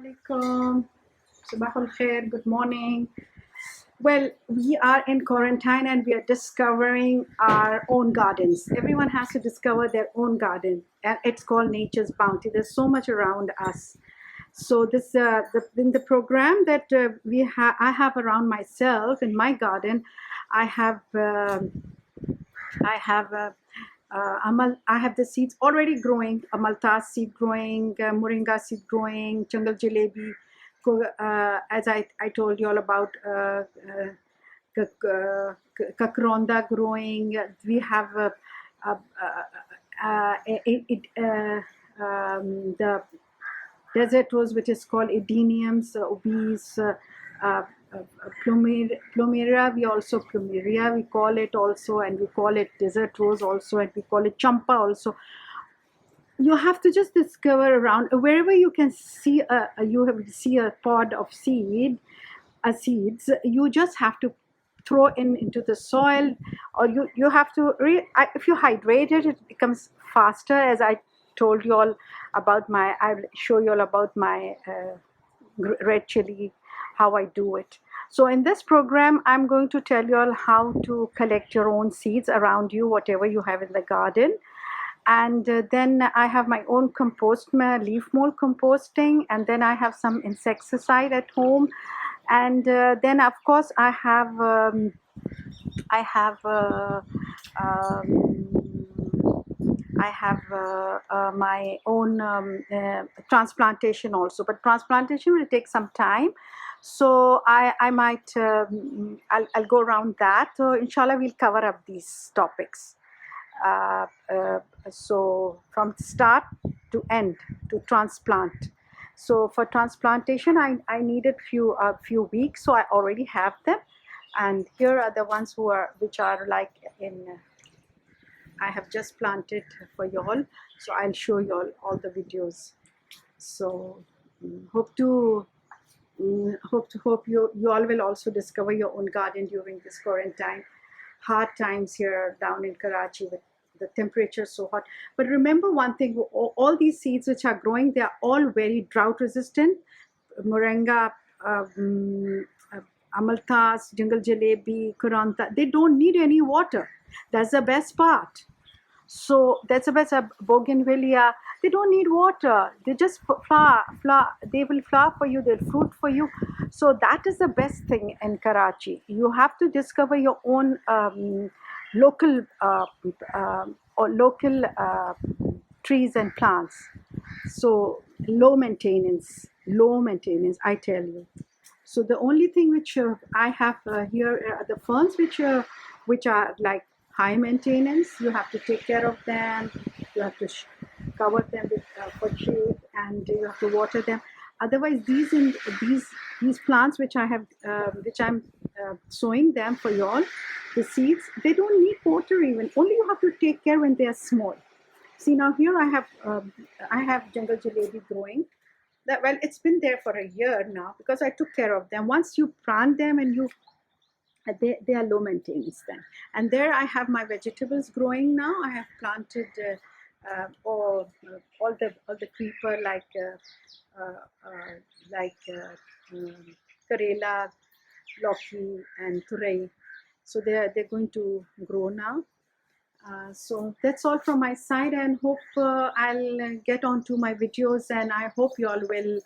Alaikum. Sabahul khair. Good morning. Well, we are in quarantine and we are discovering our own gardens. Everyone has to discover their own garden, and it's called Nature's Bounty. There's so much around us. So in the program that I have around myself in my garden, I have I have I have the seeds already growing. Amaltas seed growing, moringa seed growing, jungle jalebi. As I told you all about kakronda growing. We have uh, the desert rose, which is called edeniums, obese, plumeria. We call it also, and we call it desert rose also, and we call it champa also. You have to just discover around wherever you can see see a pod of seeds. You just have to throw into the soil, or you have to if you hydrate it, it becomes faster. As I told you all about I'll show you all about my red chili, how I do it. So in this program, I'm going to tell you all how to collect your own seeds around you, whatever you have in the garden. And then I have my own leaf mold composting, and then I have some insecticide at home. And then of course I have um, I have my own transplantation also, but transplantation will take some time. So I might I'll go around that. So inshallah we'll cover up these topics. Uh, uh, so from start to end to transplant. So for transplantation, I needed few weeks, so I already have them, and here are the ones which are like in. I have just planted for y'all, so I'll show y'all all the videos. So hope you all will also discover your own garden during this quarantine. Hard times here down in Karachi with the temperature so hot. But remember one thing: all these seeds which are growing, they are all very drought resistant. Moringa, amaltas, jungle jalebi, kuranta. They don't need any water. That's the best part. So that's a better bougainvillea. They don't need water. They just flower. They will flower for you. They'll fruit for you. So that is the best thing in Karachi. You have to discover your own local or local trees and plants. So low maintenance. I tell you. So the only thing which I have here are the ferns which are like high maintenance. You have to take care of them. You have to cover them with for shade, and you have to water them. Otherwise, these plants which I have which I'm sowing them for y'all, the seeds, they don't need water even. Only you have to take care when they are small. See, now here I have jungle jalebi growing. That, well, it's been there for a year now because I took care of them. Once you plant them and they are low maintenance then. And there I have my vegetables growing now. I have planted all the creeper like karela, loki, and turai. So they're going to grow now. So that's all from my side, and hope I'll get on to my videos, and I hope you all will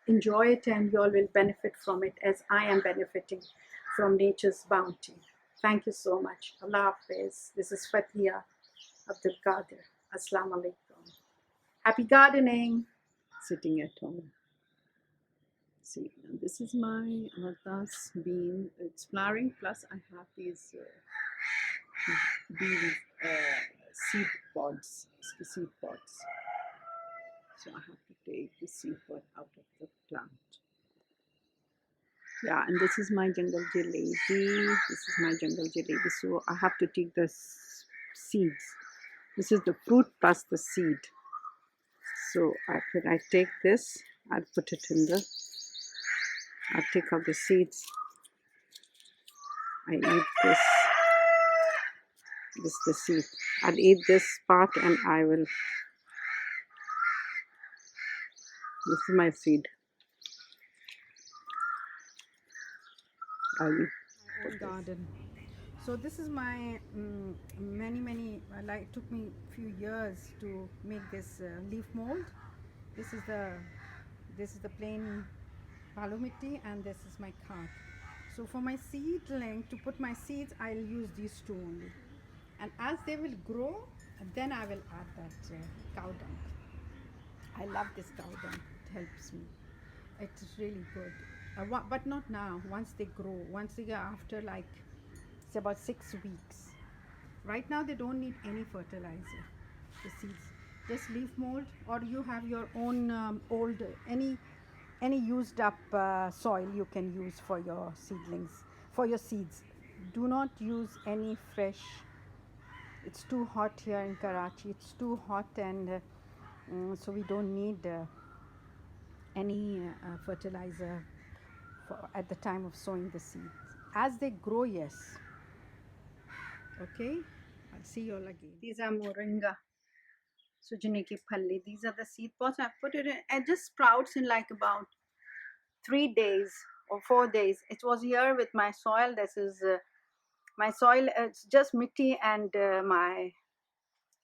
enjoy it, and you all will benefit from it as I am benefiting from nature's bounty. Thank you so much. Allah Hafiz. This is Fathiya Abdul Qadir. Assalamu alaikum. Happy gardening. Sitting at home. See, this is my Amatas bean. It's flowering. Plus, I have these seed pods. So I have to take the seed pod out of the plant. Yeah, and this is my jungle jalebi. So I have to take the seeds. This is the fruit plus the seed. So when I take this, I'll put it in I'll take out the seeds. I eat this. This is the seed. I'll eat this part, and I will This is my seed. My own garden. So this is my like took me few years to make this leaf mold. This is the plain palomiti, and this is my cart. So for my seedling, to put my seeds, I'll use these two only. And as they will grow, then I will add that cow dung. I love this cow dung. It helps me. It's really good. But not now. Once they grow, once they are after like it's about 6 weeks. Right now they don't need any fertilizer. The seeds, just leaf mold, or you have your own old any used up soil you can use for your seedlings, for your seeds. Do not use any fresh. It's too hot here in Karachi. It's too hot, and so we don't need any fertilizer at the time of sowing the seeds. As they grow, yes. Okay, I'll see you all again. These are moringa. Sujani ki phalli. These are the seed pods. I put it in. It just sprouts in like about 3 days or 4 days. It was here with my soil. This is my soil. It's just mitti and my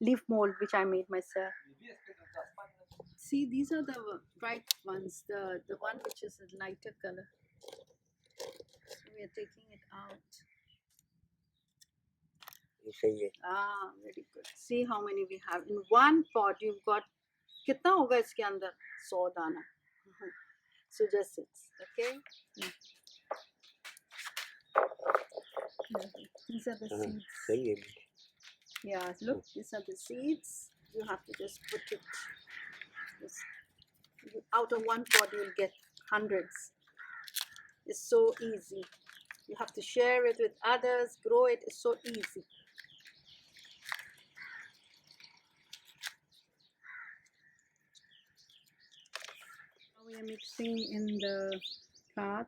leaf mold which I made myself. See, these are the bright ones. The one which is a lighter color. So we are taking it out. Ah, very good. See how many we have in one pot. You've got कितना होगा इसके अंदर 100 दाना. So just six. Okay. These are the seeds. Yeah, look, these are the seeds. You have to just put it. Out of one pot, you'll get hundreds. It's so easy. You have to share it with others, grow it. It's so easy. Now we are mixing in the cloth.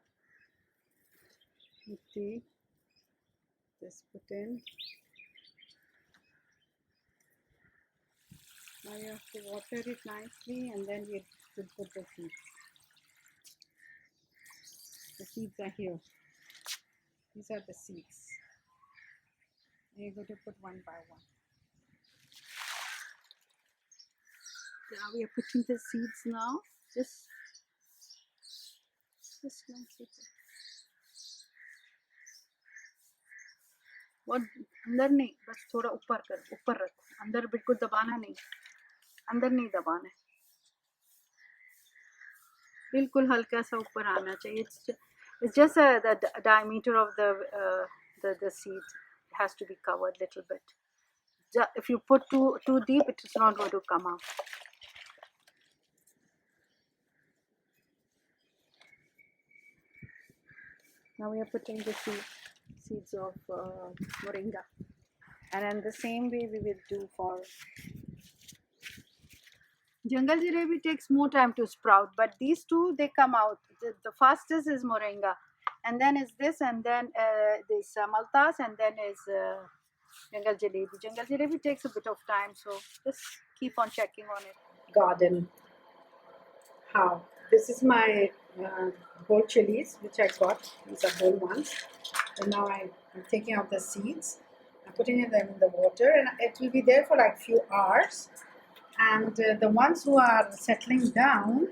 Mitti. Just put in. Now you have to water it nicely, and then you should put the seeds. The seeds are here. These are the seeds. You're going to put one by one. Now we are putting the seeds now. Just nicely. और अंदर नहीं, बस थोड़ा ऊपर कर, ऊपर रख, अंदर बिल्कुल दबाना नहीं, अंदर नहीं दबाना है, बिल्कुल हल्का सा ऊपर आना चाहिए. It's just the diameter of the seed has to be covered a little bit. If you put too deep, it's not going to come out. Now we are putting the seeds of moringa, and in the same way we will do for jungle jalebi. Takes more time to sprout, but these two, they come out. The fastest is moringa, and then is this, and then this maltas, and then is jungle jalebi. Jungle jalebi takes a bit of time, so just keep on checking on it. Garden. How? This is my whole chilies which I got. These are whole ones. And now I'm taking out the seeds. I'm putting them in the water, and it will be there for like few hours. And the ones who are settling down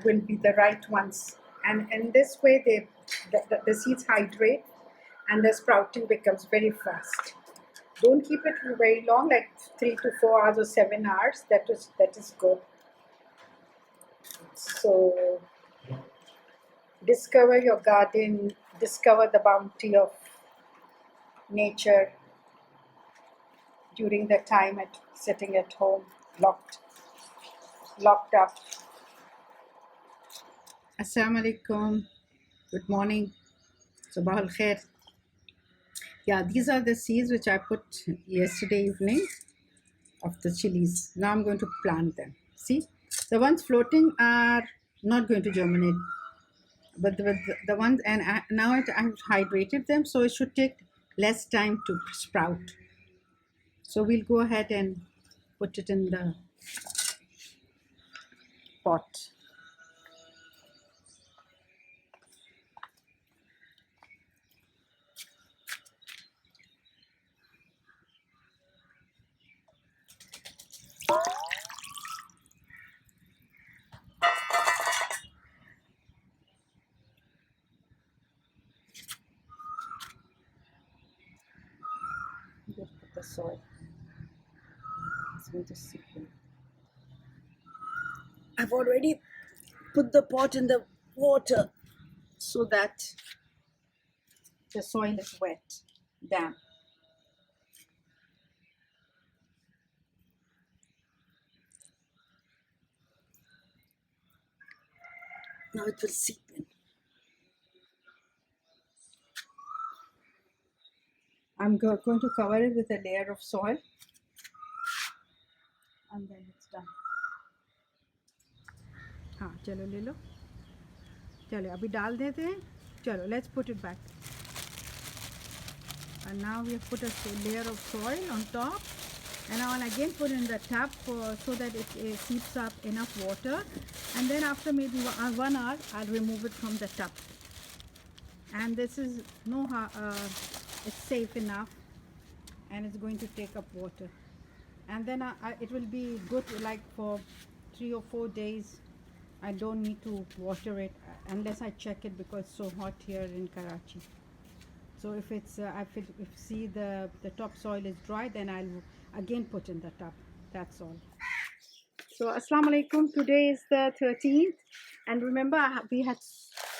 will be the right ones. And in this way, the seeds hydrate, and the sprouting becomes very fast. Don't keep it very long, like 3 to 4 hours or 7 hours. That is good. So discover your garden, discover the bounty of nature during the time at sitting at home, locked up. Assalamu alaikum. Good morning. Sabah al khair. Yeah, these are the seeds which I put yesterday evening of the chilies. Now I'm going to plant them. See, the ones floating are not going to germinate, but the ones, and now I've hydrated them, so it should take less time to sprout. So we'll go ahead and put it in the pot. Just put the soil. It's going to seep in. I've already put the pot in the water so that the soil is wet, damp. Now it will seep in. I'm going to cover it with a layer of soil and then it's done. हाँ चलो ले लो, चलो अभी डाल देते हैं, चलो let's put it back. And now we have put a layer of soil on top, and now I'll again put in the tap so that it seeps up enough water, and then after maybe 1 hour I'll remove it from the tub. And this is it's safe enough, and it's going to take up water, and then it will be good like for 3 or 4 days. I don't need to water it unless I check it because it's so hot here in Karachi. So if it's if see the topsoil is dry, then I'll again put in the tub. That's all. So Assalamu alaikum. Today is the 13th, and remember we had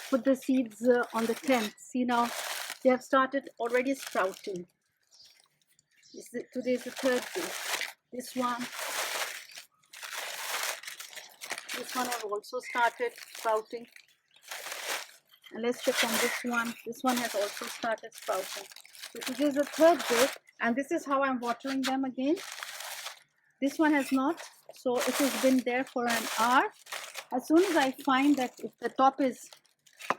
put the seeds on the 10th. See now they have started already sprouting. Today is the 3rd day. This one have also started sprouting. And let's check on this one. This one has also started sprouting. So today is the 3rd day, and this is how I'm watering them again. This one has not, so it has been there for an hour. As soon as I find that if the top is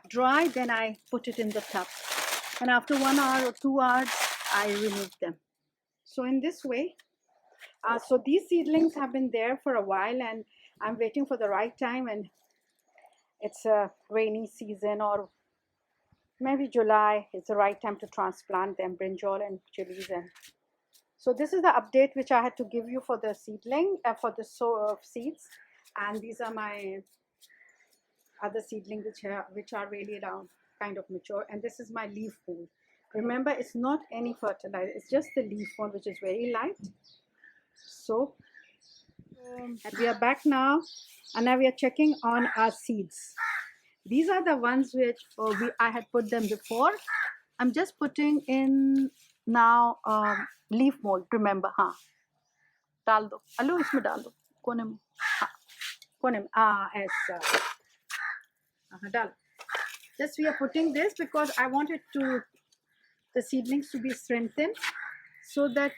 dry, then I put it in the tub. And after 1 hour or 2 hours, I remove them. So in this way, so these seedlings have been there for a while, and I'm waiting for the right time, and it's a rainy season or maybe July is the right time to transplant them, brinjal and chilies. And so this is the update which I had to give you for the seedling, for the seeds. And these are my other seedlings which are really around kind of mature. And this is my leaf mold. Remember, it's not any fertilizer, it's just the leaf mold which is very light. So we are back now, and now we are checking on our seeds. These are the ones which I had put them before. I'm just putting in now leaf mold. Remember, डाल दो, अल्लू इसमें डाल दो, कोने में, कोने में, ऐसा, डाल. Just we are putting this because I wanted the seedlings to be strengthened, so that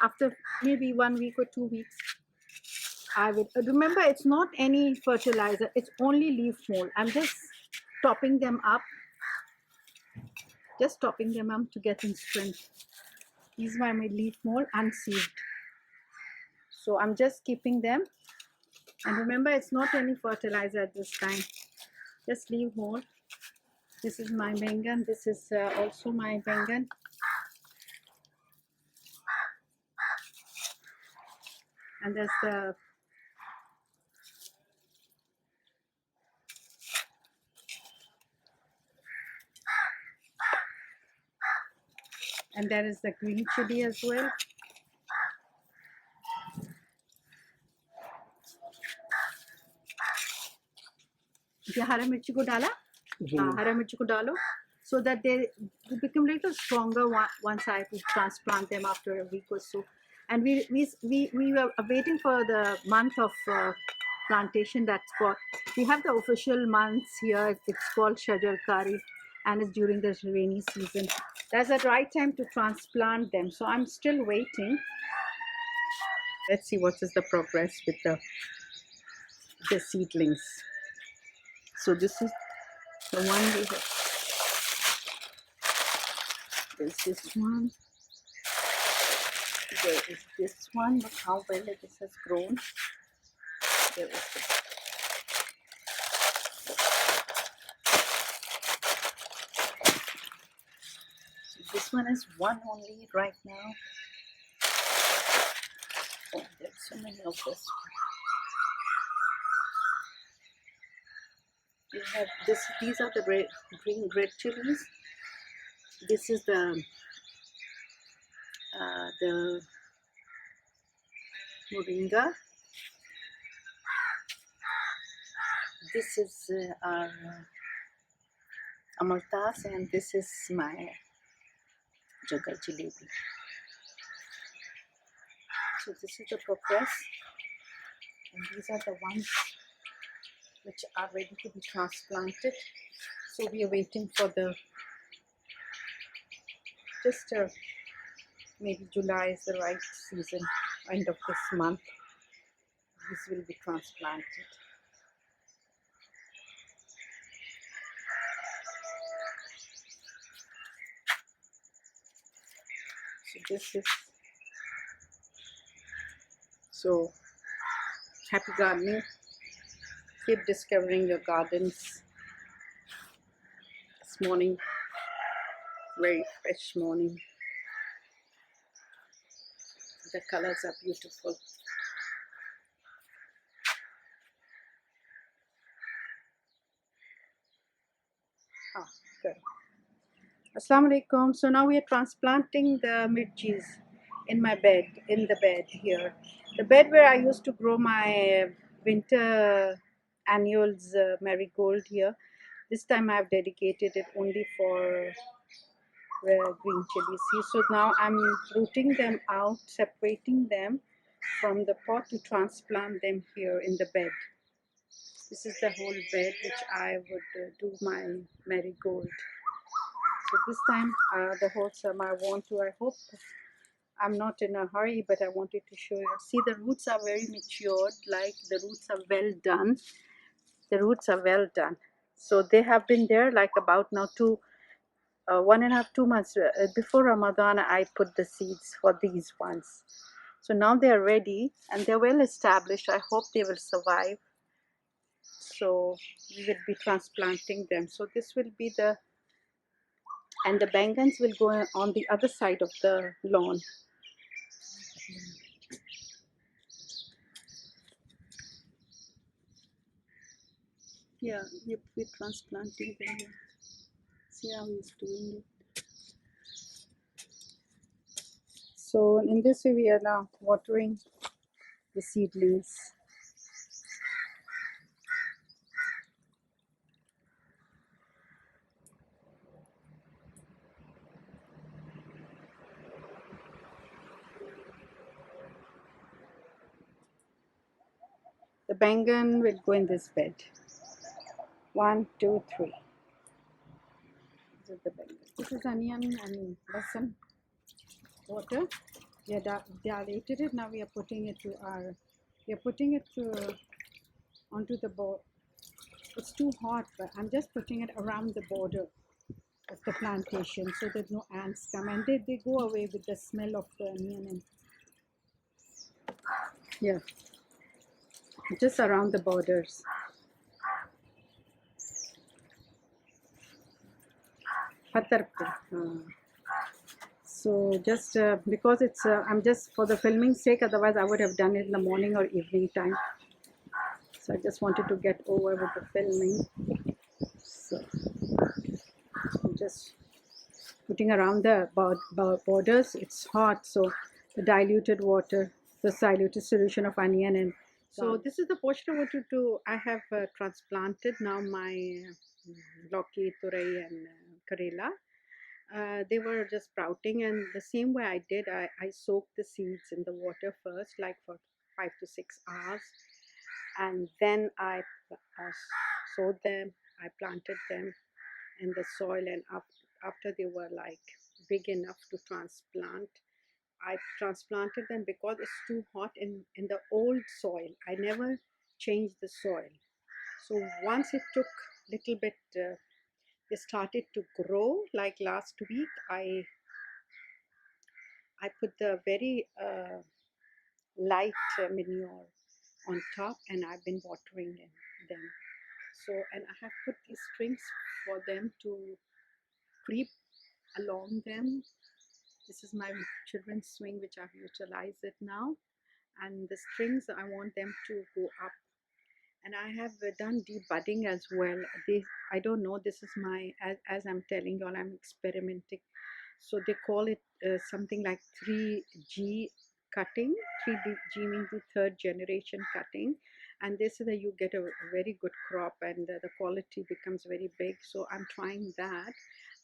after maybe 1 week or 2 weeks, I would remember it's not any fertilizer, it's only leaf mold. I'm just topping them up, to get in strength. These are my leaf mold unsealed. So I'm just keeping them. And remember, it's not any fertilizer at this time, just leaf mold. This is my bengan. This is also my bengan. And there's the there is the green chili as well. ये हरा मिर्ची को डाला, हरा मिर्ची को डालो, so that they become a little stronger once I transplant them after a week or so. And we were waiting for the month of plantation. That's called, we have the official months here. It's called Shajarkari, and it's during the rainy season. That's the right time to transplant them. So I'm still waiting. Let's see what is the progress with the seedlings. So this is the one we have. There's this one. There is this one. Look how well this has grown. There is this. this one is one only right now. Oh, there's so many of this. We have this. These are the green red chilies. This is the moringa. This is our amaltas, and this is my jagar jalebi. So this is the progress, and these are the ones which are ready to be transplanted. So we are waiting for the just maybe July is the right season. End of this month, this will be transplanted. So this is so happy gardening. Keep discovering your gardens. This morning, very fresh morning. The colors are beautiful. Ah, good. Assalamu alaikum. So now we are transplanting the mirchis in my bed, in the bed here. The bed where I used to grow my winter annuals marigold here. This time I have dedicated it only for green chilies. See, so now I'm rooting them out, separating them from the pot to transplant them here in the bed. This is the whole bed which I would do my marigold. So this time the whole summer I hope I'm not in a hurry, but I wanted to show you. See, the roots are very matured, like the roots are well done. The roots are well done. So they have been there like about now 1.5, 2 months before Ramadan. I put the seeds for these ones. So now they are ready and they're well established. I hope they will survive. So we will be transplanting them. So this will be and the bangans will go on the other side of the lawn. Yeah, we're transplanting them. See how he's doing it. So in this way we are now watering the seedlings. The bangan will go in this bed. 1, 2, 3. This is the bangan. This is onion and lasan water. We are dilated it. Now we are putting it onto the board. It's too hot, but I'm just putting it around the border of the plantation so that no ants come, and they go away with the smell of the onion. And yeah, just around the borders. Fatharpur. So just because it's I'm just for the filming sake, otherwise I would have done it in the morning or evening time. So I just wanted to get over with the filming. So I'm just putting around the borders. It's hot, so the diluted water, the diluted solution of onion. And so this is the portion I wanted to. I have transplanted now my Loki, Turai, and Karela. They were just sprouting, and the same way I did, I soaked the seeds in the water first, like for 5 to 6 hours, and then I sowed them. I planted them in the soil, and after they were like big enough to transplant, I transplanted them because it's too hot in the old soil. I never changed the soil. So once it took little bit, they started to grow. Like last week, I put the very light manure on top, and I've been watering them. So, and I have put these strings for them to creep along them. This is my children's swing, which I've utilized it now. And the strings, I want them to go up. And I have done deep budding as well. I don't know, this is my, as I'm telling you all, I'm experimenting. So they call it something like 3G cutting. 3G means the third generation cutting. And this is that you get a very good crop, and the quality becomes very big. So I'm trying that.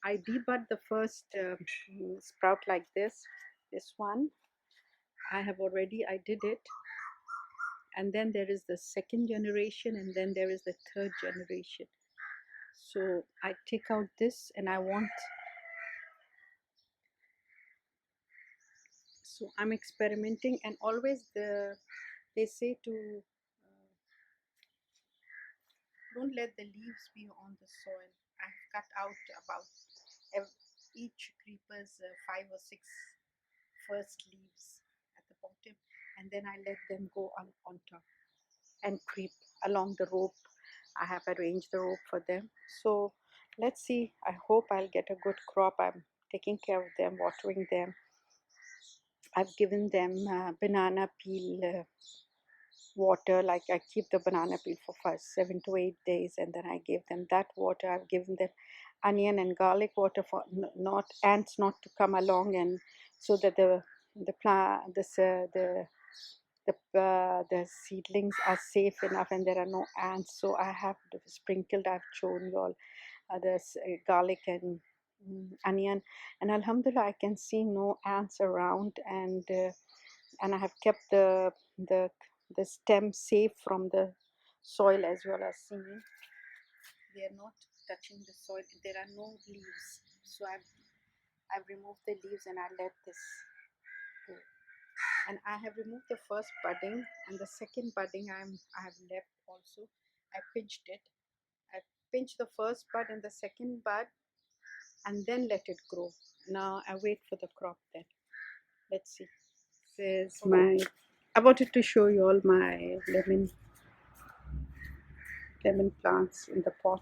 I debud the first sprout like this one. I did it. And then there is the second generation, and then there is the third generation. So I take out this, and so I'm experimenting. And always they say to don't let the leaves be on the soil. I've cut out about each creeper's 5 or 6 first leaves at the bottom, and then I let them go on top and creep along the rope. I have arranged the rope for them. So let's see. I hope I'll get a good crop. I'm taking care of them, watering them. I've given them banana peel water. Like I keep the banana peel for 7 to 8 days, and then I give them that water. I've given them onion and garlic water for not ants not to come along, and so that the plant the seedlings are safe enough and there are no ants. So I have sprinkled. I've shown you all this garlic and onion, and alhamdulillah I can see no ants around, and I have kept the the stem safe from the soil as well as seeing they are not touching the soil. There are no leaves, so I've removed the leaves and I let this go. And I have removed the first budding, and the second budding I have left also. I pinched it. I pinched the first bud and the second bud, and then let it grow. Now I wait for the crop then. Let's see. This is my. I wanted to show you all my lemon plants in the pot.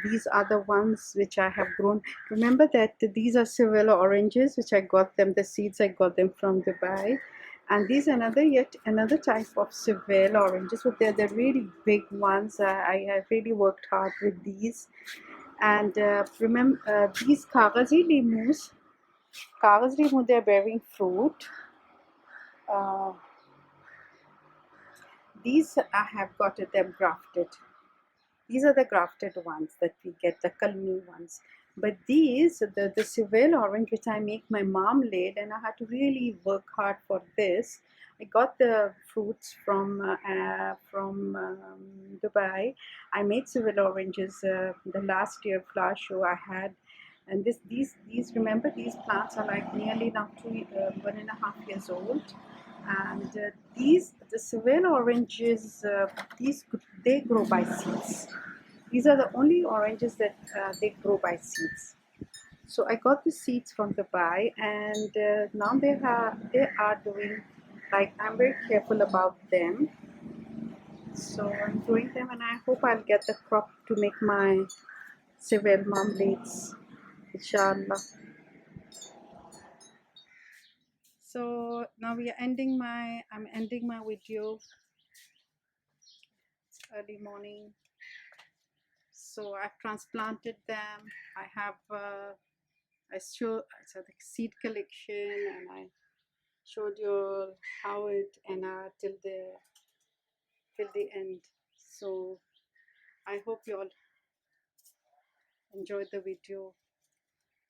These are the ones which I have grown. Remember that these are Sevilla oranges, which I got them, the seeds I got them from Dubai. And these yet another type of Sevilla oranges, but they're the really big ones. I have really worked hard with these. And remember, these Kagaz limu, they're bearing fruit. Uh, these I have got them grafted. These are the grafted ones that we get, the Kalmi ones. But these, the Seville orange, which I make my marmalade, and I had to really work hard for this. I got the fruits from Dubai. I made Seville oranges the last year flower show I had, and these remember these plants are like nearly now 1.5 years old, and the Seville oranges they grow by seeds. These are the only oranges that they grow by seeds. So I got the seeds from Dubai, and now they are doing, like, I'm very careful about them. So I'm growing them, and I hope I'll get the crop to make my Seville marmalades, inshallah. So now I'm ending my video. It's early morning. So I've transplanted them. I have I show so the seed collection, and I showed you how it and till the end. So I hope you all enjoyed the video,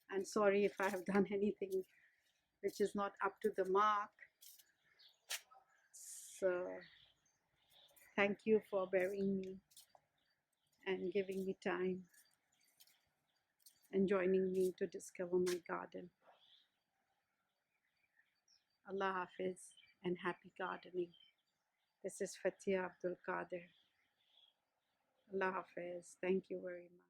and sorry if I have done anything which is not up to the mark. So thank you for bearing me and giving me time and joining me to discover my garden. Allah Hafiz and happy gardening. This is Fathiya Abdul Qadir. Allah Hafiz. Thank you very much.